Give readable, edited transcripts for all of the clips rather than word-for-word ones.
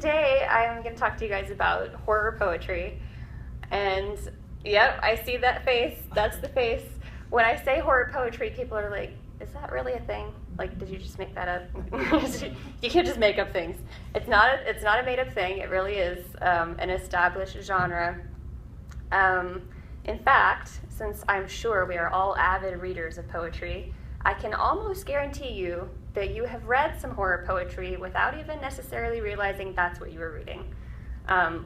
Today I'm going to talk to you guys about horror poetry. And yep, I see that face. That's the face. When I say horror poetry, people are like, is that really a thing? Like, did you just make that up? You can't just make up things. It's not a made-up thing. It really is an established genre. In fact, since I'm sure we are all avid readers of poetry, I can almost guarantee you that you have read some horror poetry without even necessarily realizing that's what you were reading.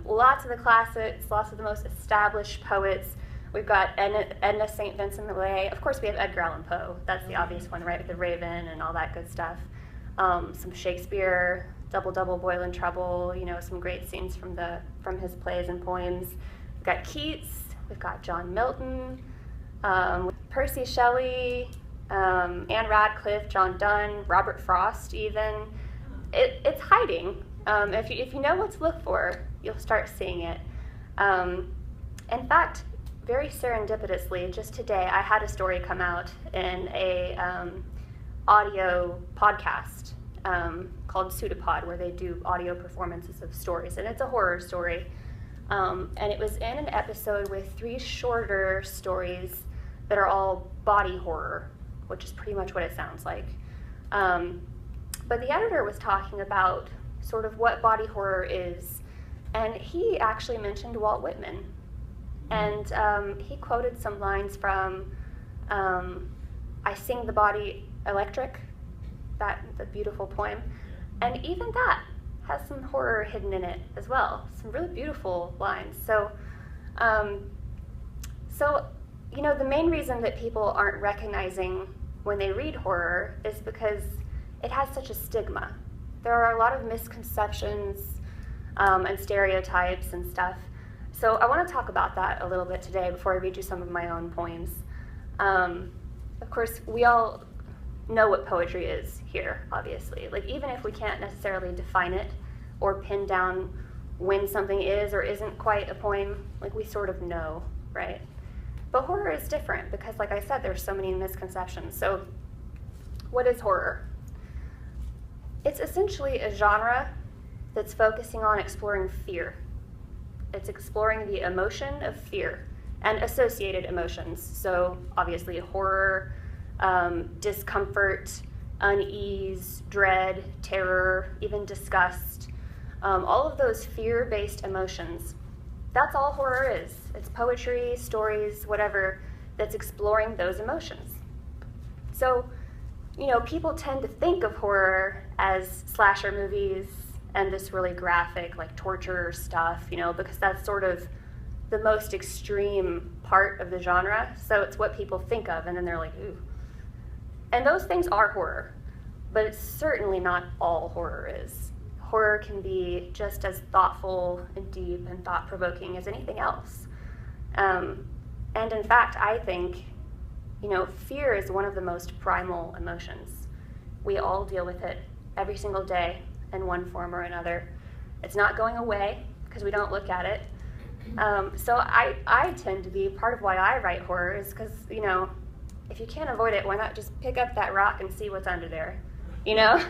Lots of the classics, lots of the most established poets. We've got Edna St. Vincent Millay. Of course, we have Edgar Allan Poe. That's the obvious one, right? With the Raven and all that good stuff. Some Shakespeare, Double Double, Boil and Trouble. You know, some great scenes from his plays and poems. We've got Keats. We've got John Milton, Percy Shelley, Anne Radcliffe, John Donne, Robert Frost. Even it's hiding. If you know what to look for, you'll start seeing it. In fact, very serendipitously, just today, I had a story come out in a audio podcast called Pseudopod, where they do audio performances of stories, and it's a horror story. And it was in an episode with 3 shorter stories that are all body horror, which is pretty much what it sounds like. But the editor was talking about sort of what body horror is, and he actually mentioned Walt Whitman. And he quoted some lines from I Sing the Body Electric, the beautiful poem, and even that has some horror hidden in it as well, some really beautiful lines. So you know, the main reason that people aren't recognizing when they read horror is because it has such a stigma. There are a lot of misconceptions and stereotypes and stuff. So I want to talk about that a little bit today before I read you some of my own poems. Of course, we all know what poetry is here, obviously. Like, even if we can't necessarily define it or pin down when something is or isn't quite a poem, like, we sort of know, right? But horror is different because, like I said, there's so many misconceptions. So what is horror? It's essentially a genre that's focusing on exploring fear. It's exploring the emotion of fear and associated emotions. So obviously horror, discomfort, unease, dread, terror, even disgust. All of those fear-based emotions. That's all horror is. It's poetry, stories, whatever, that's exploring those emotions. So, you know, people tend to think of horror as slasher movies and this really graphic, like, torture stuff, you know, because that's sort of the most extreme part of the genre. So it's what people think of, and then they're like, ooh. And those things are horror, but it's certainly not all horror is. Horror can be just as thoughtful and deep and thought-provoking as anything else. And in fact, I think, you know, fear is one of the most primal emotions. We all deal with it every single day in one form or another. It's not going away because we don't look at it. So I tend to be, part of why I write horror is because, you know, if you can't avoid it, why not just pick up that rock and see what's under there? You know,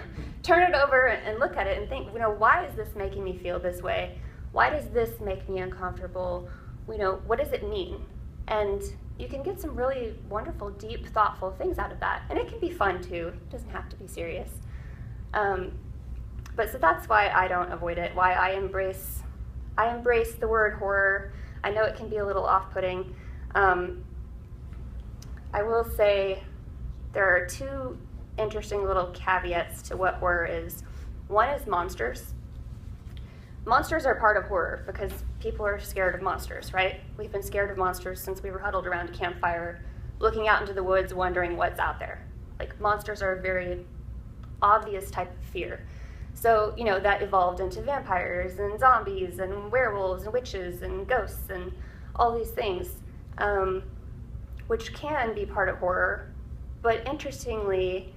turn it over and look at it and think, you know, why is this making me feel this way? Why does this make me uncomfortable? You know, what does it mean? And you can get some really wonderful, deep, thoughtful things out of that. And it can be fun too. It doesn't have to be serious. But so that's why I don't avoid it, why I embrace the word horror. I know it can be a little off-putting. I will say there are 2 interesting little caveats to what horror is. One is monsters. Monsters are part of horror because people are scared of monsters, right? We've been scared of monsters since we were huddled around a campfire, looking out into the woods, wondering what's out there. Like, monsters are a very obvious type of fear. So, you know, that evolved into vampires and zombies and werewolves and witches and ghosts and all these things, which can be part of horror, but interestingly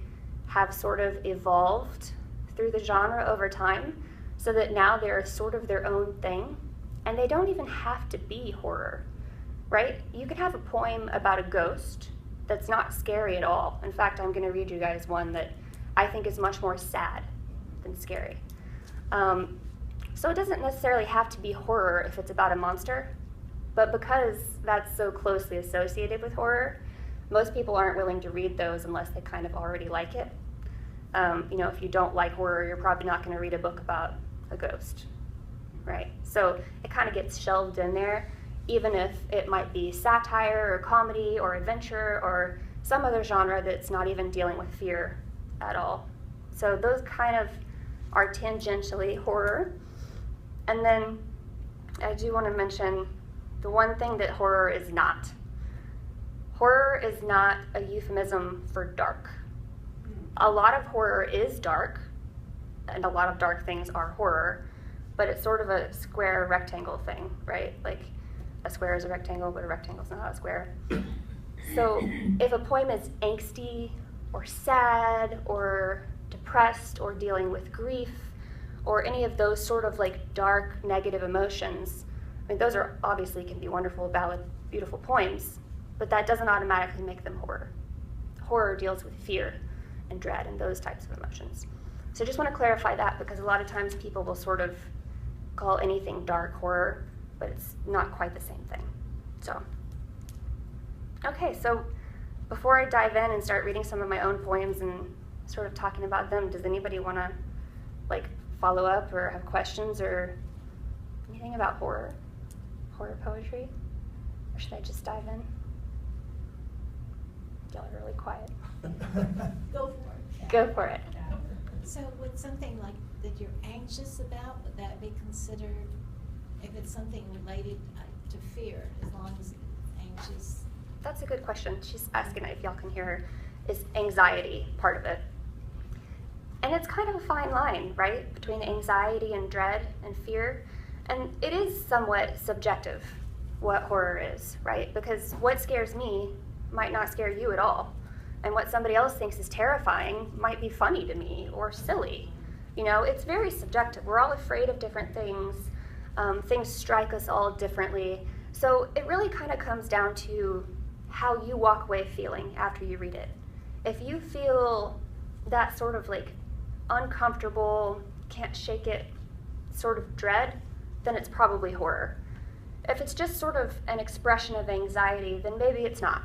have sort of evolved through the genre over time so that now they're sort of their own thing, and they don't even have to be horror, right? You can have a poem about a ghost that's not scary at all. In fact, I'm going to read you guys one that I think is much more sad than scary. So it doesn't necessarily have to be horror if it's about a monster, but because that's so closely associated with horror, most people aren't willing to read those unless they kind of already like it. If you don't like horror, you're probably not going to read a book about a ghost, right? So it kind of gets shelved in there, even if it might be satire or comedy or adventure or some other genre that's not even dealing with fear at all. So those kind of are tangentially horror. And then I do want to mention the one thing that horror is not. Horror is not a euphemism for dark. A lot of horror is dark, and a lot of dark things are horror, but it's sort of a square rectangle thing, right? Like a square is a rectangle, but a rectangle is not a square. So if a poem is angsty or sad or depressed or dealing with grief or any of those sort of like dark negative emotions, I mean, those are obviously can be wonderful, valid, beautiful poems, but that doesn't automatically make them horror. Horror deals with fear and dread and those types of emotions. So I just want to clarify that because a lot of times people will sort of call anything dark horror, but it's not quite the same thing. So, okay, so before I dive in and start reading some of my own poems and sort of talking about them, does anybody want to like follow up or have questions or anything about horror poetry? Or should I just dive in? Y'all are really quiet. Go for it. Go for it. So would something like that you're anxious about, would that be considered, if it's something related to fear, as long as it's anxious? That's a good question. She's asking if y'all can hear her. Is anxiety part of it? And it's kind of a fine line, right, between anxiety and dread and fear. And it is somewhat subjective what horror is, right? Because what scares me might not scare you at all. And what somebody else thinks is terrifying might be funny to me or silly. It's very subjective. We're all afraid of different things. Things strike us all differently. So it really kind of comes down to how you walk away feeling after you read it. If you feel that sort of like uncomfortable, can't shake it sort of dread, then it's probably horror. If it's just sort of an expression of anxiety, then maybe it's not.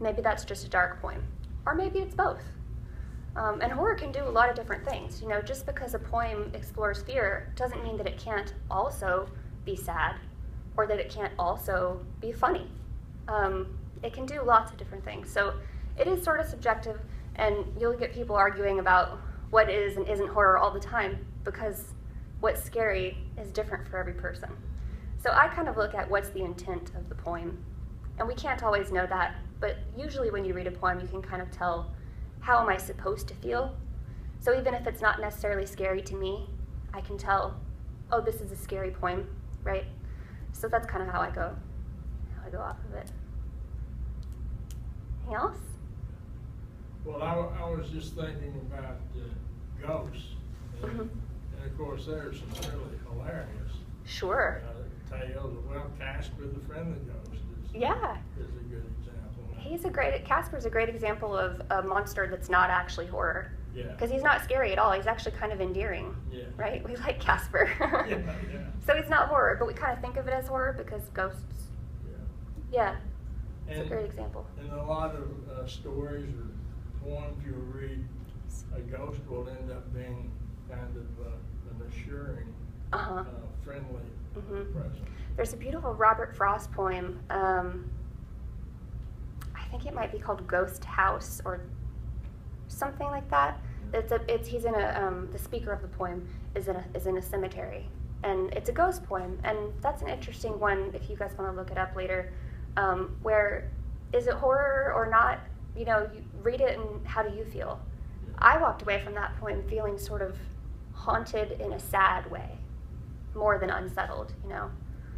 Maybe that's just a dark poem. Or maybe it's both. And horror can do a lot of different things. Just because a poem explores fear doesn't mean that it can't also be sad or that it can't also be funny. It can do lots of different things. So it is sort of subjective, and you'll get people arguing about what is and isn't horror all the time because what's scary is different for every person. So I kind of look at what's the intent of the poem. And we can't always know that, but usually when you read a poem, you can kind of tell, how am I supposed to feel? So even if it's not necessarily scary to me, I can tell, oh, this is a scary poem, right? So that's kind of how I go off of it. Anything else? Well, I was just thinking about ghosts. And of course, there's some really hilarious Sure. tales. Well, Casper the Friendly Ghost is a good example. Casper's a great example of a monster that's not actually horror. Yeah. Because he's not scary at all. He's actually kind of endearing. Yeah. Right? We like Casper. Yeah. So he's not horror, but we kind of think of it as horror because ghosts. Yeah. It's a great example. In a lot of stories or poems you read, a ghost will end up being kind of an assuring, friendly presence. There's a beautiful Robert Frost poem. I think it might be called Ghost House or something like that. He's in the speaker of the poem is in a cemetery, and it's a ghost poem, and that's an interesting one if you guys want to look it up later. Where is it horror or not? You read it and how do you feel? Yeah. I walked away from that poem feeling sort of haunted in a sad way, more than unsettled.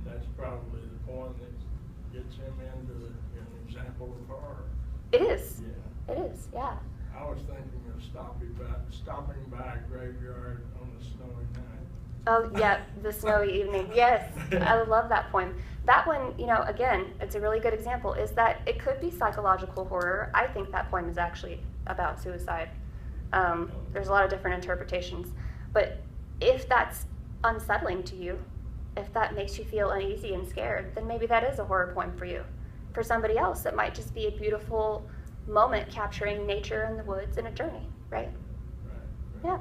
That's probably the poem that gets him into an example of horror. It is. Yeah. It is. Yeah. I was thinking of stopping by a graveyard on a snowy night. Oh, yeah, the snowy evening. Yes, I love that poem. That one, again, it's a really good example, is that it could be psychological horror. I think that poem is actually about suicide. There's a lot of different interpretations. But if that's unsettling to you, if that makes you feel uneasy and scared, then maybe that is a horror poem for you. For somebody else, it might just be a beautiful moment capturing nature in the woods and a journey, right? Yeah.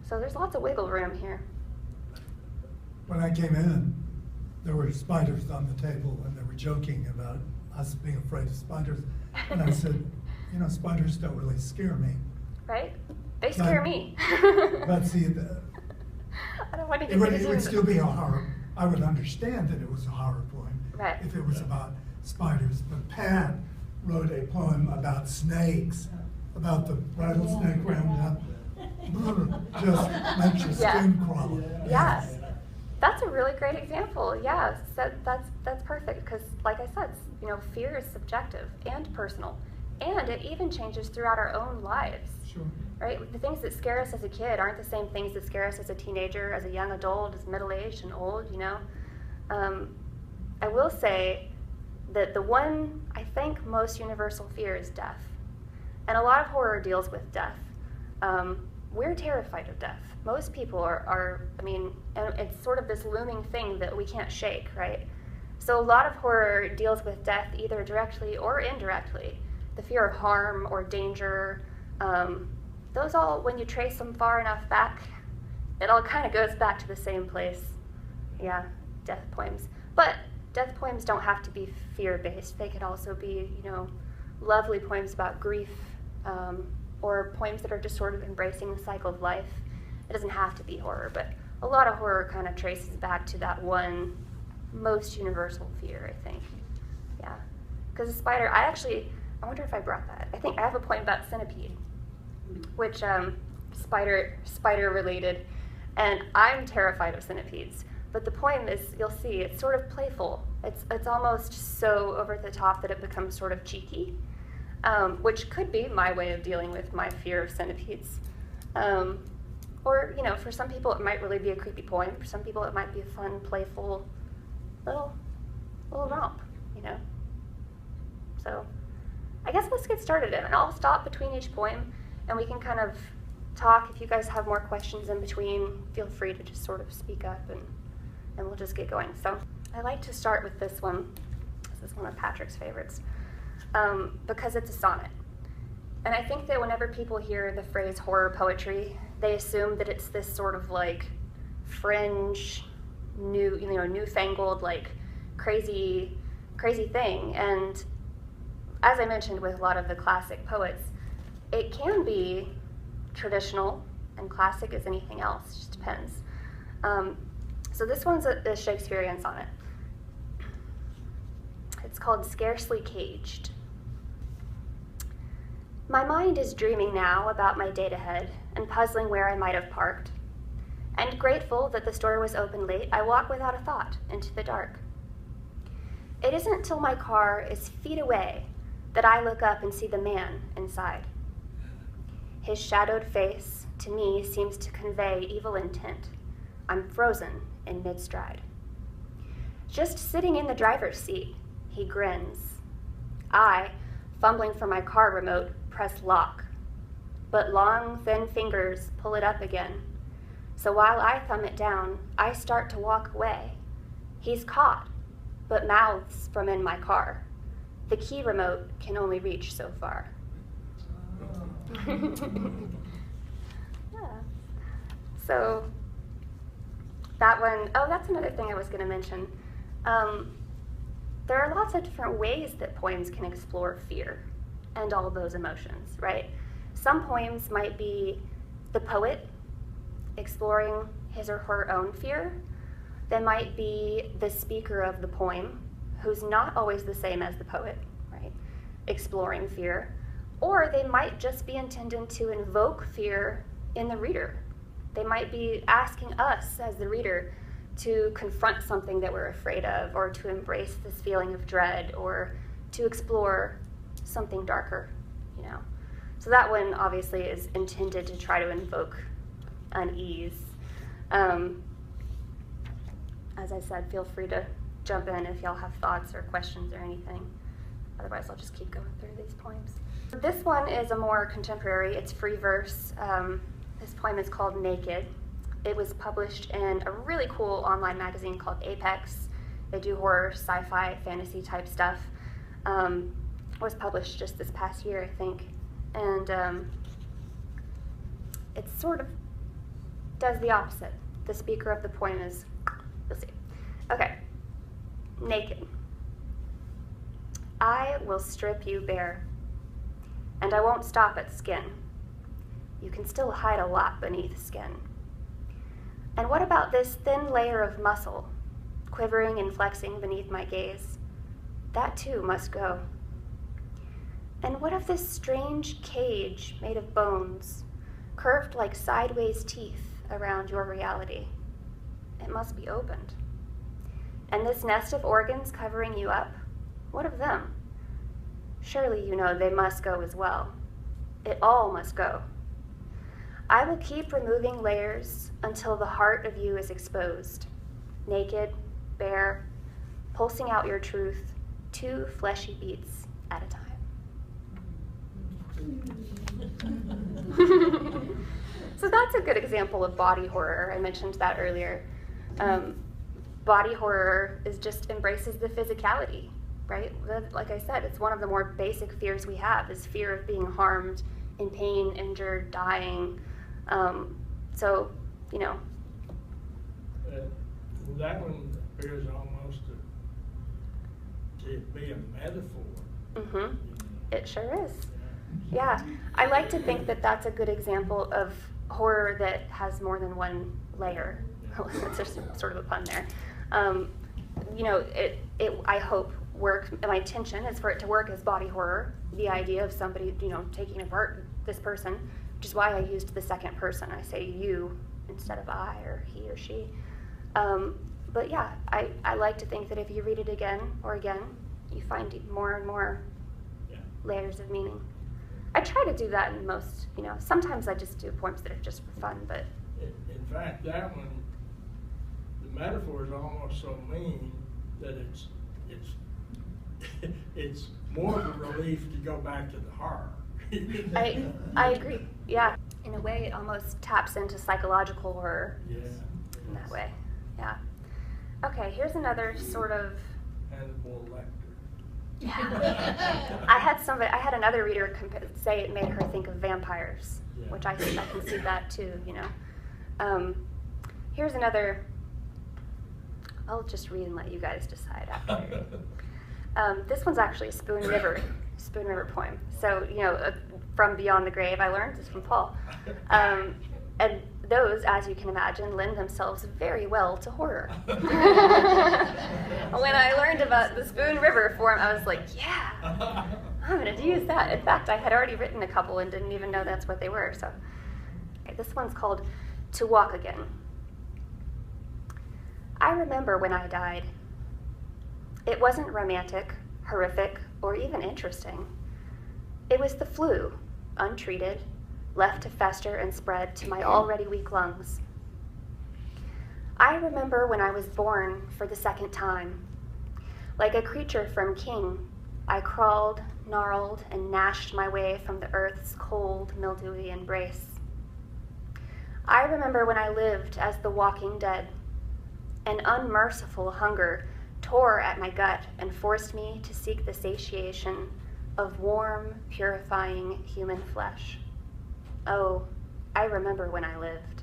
So there's lots of wiggle room here. When I came in, there were spiders on the table, and they were joking about us being afraid of spiders. And I said, you know, spiders don't really scare me. Right? They scare me. But see, I don't want to get it would still be a horror. I would understand that it was a horror poem right. if it was about spiders. But Pat wrote a poem about snakes, about the rattlesnake roundup. Just makes your skin crawl. Yeah. That's a really great example. Yeah, so that's perfect because, like I said, you know, fear is subjective and personal, and it even changes throughout our own lives. Sure. Right? The things that scare us as a kid aren't the same things that scare us as a teenager, as a young adult, as middle-aged and old. You know, I will say that the one I think most universal fear is death, and a lot of horror deals with death. We're terrified of death. Most people are, I mean, and it's sort of this looming thing that we can't shake, right? So a lot of horror deals with death either directly or indirectly. The fear of harm or danger, those all, when you trace them far enough back, it all kind of goes back to the same place. Yeah, death poems. But death poems don't have to be fear-based. They could also be, you know, lovely poems about grief, or poems that are just sort of embracing the cycle of life. It doesn't have to be horror, but a lot of horror kind of traces back to that one most universal fear, I think. Yeah. Because the spider, I wonder if I brought that. I think I have a poem about centipede, which spider related, and I'm terrified of centipedes. But the poem is, you'll see, it's sort of playful. It's almost so over the top that it becomes sort of cheeky. Which could be my way of dealing with my fear of centipedes. Or, you know, for some people it might really be a creepy poem. For some people it might be a fun, playful little romp, you know. So I guess let's get started, and I'll stop between each poem and we can kind of talk. If you guys have more questions in between, feel free to just sort of speak up and we'll just get going. So I like to start with this one. This is one of Patrick's favorites. Because it's a sonnet. And I think that whenever people hear the phrase horror poetry, they assume that it's this sort of like fringe, newfangled, like crazy thing. And as I mentioned with a lot of the classic poets, it can be traditional and classic as anything else, it just depends. So this one's a Shakespearean sonnet. It's called Scarcely Caged. My mind is dreaming now about my date ahead and puzzling where I might have parked. And grateful that the store was open late, I walk without a thought into the dark. It isn't till my car is feet away that I look up and see the man inside. His shadowed face, to me, seems to convey evil intent. I'm frozen in mid-stride. Just sitting in the driver's seat, he grins. I, fumbling for my car remote, press lock, but long, thin fingers pull it up again. So while I thumb it down, I start to walk away. He's caught, but mouths from in my car. The key remote can only reach so far. Yeah. So that one, that's another thing I was going to mention. There are lots of different ways that poems can explore fear and all those emotions, right? Some poems might be the poet exploring his or her own fear. They might be the speaker of the poem, who's not always the same as the poet, right? Exploring fear. Or they might just be intended to invoke fear in the reader. They might be asking us as the reader to confront something that we're afraid of, or to embrace this feeling of dread, or to explore something darker, you know. So that one obviously is intended to try to invoke unease. As I said, feel free to jump in if y'all have thoughts or questions or anything. Otherwise, I'll just keep going through these poems. This one is a more contemporary, it's free verse. This poem is called Naked. It was published in a really cool online magazine called Apex. They do horror, sci-fi, fantasy type stuff. It was published just this past year, I think. And it sort of does the opposite. The speaker of the poem is, you'll see. Okay, naked. I will strip you bare, and I won't stop at skin. You can still hide a lot beneath skin. And what about this thin layer of muscle, quivering and flexing beneath my gaze? That too must go. And what of this strange cage made of bones, curved like sideways teeth around your reality? It must be opened. And this nest of organs covering you up, what of them? Surely you know they must go as well. It all must go. I will keep removing layers until the heart of you is exposed, naked, bare, pulsing out your truth, 2 fleshy beats at a time. So that's a good example of body horror. I mentioned that earlier. Body horror just embraces the physicality, right? Like I said, it's one of the more basic fears we have, is fear of being harmed, in pain, injured, dying. So, you know. That one appears almost to be a metaphor. Mm-hmm. It sure is. Yeah, I like to think that that's a good example of horror that has more than one layer. It's just sort of a pun there. You know, I hope my intention is for it to work as body horror, the idea of somebody, you know, taking apart this person, which is why I used the second person. I say you instead of I or he or she. But yeah, I like to think that if you read it again or again, you find more and more layers of meaning. I try to do that in most, you know, sometimes I just do poems that are just for fun, but. In fact, that one, the metaphor is almost so mean that it's more of a relief to go back to the horror. I agree, yeah. In a way, it almost taps into psychological horror. Yeah. In that way, yeah. Okay, here's another sort of. Hannibal Lecter. Yeah. I had another reader say it made her think of vampires, which I can see that too, you know. Here's another, I'll just read and let you guys decide after. This one's actually a Spoon River poem. So, you know, from Beyond the Grave, I learned this from Paul. And those, as you can imagine, lend themselves very well to horror. When I learned about the Spoon River form, I was like, yeah, I'm going to use that. In fact, I had already written a couple and didn't even know that's what they were. So, okay, this one's called To Walk Again. I remember when I died. It wasn't romantic, horrific, or even interesting. It was the flu, untreated, left to fester and spread to my already weak lungs. I remember when I was born for the second time. Like a creature from King, I crawled, gnarled, and gnashed my way from the earth's cold, mildewy embrace. I remember when I lived as the walking dead. An unmerciful hunger tore at my gut and forced me to seek the satiation of warm, purifying human flesh. Oh, I remember when I lived.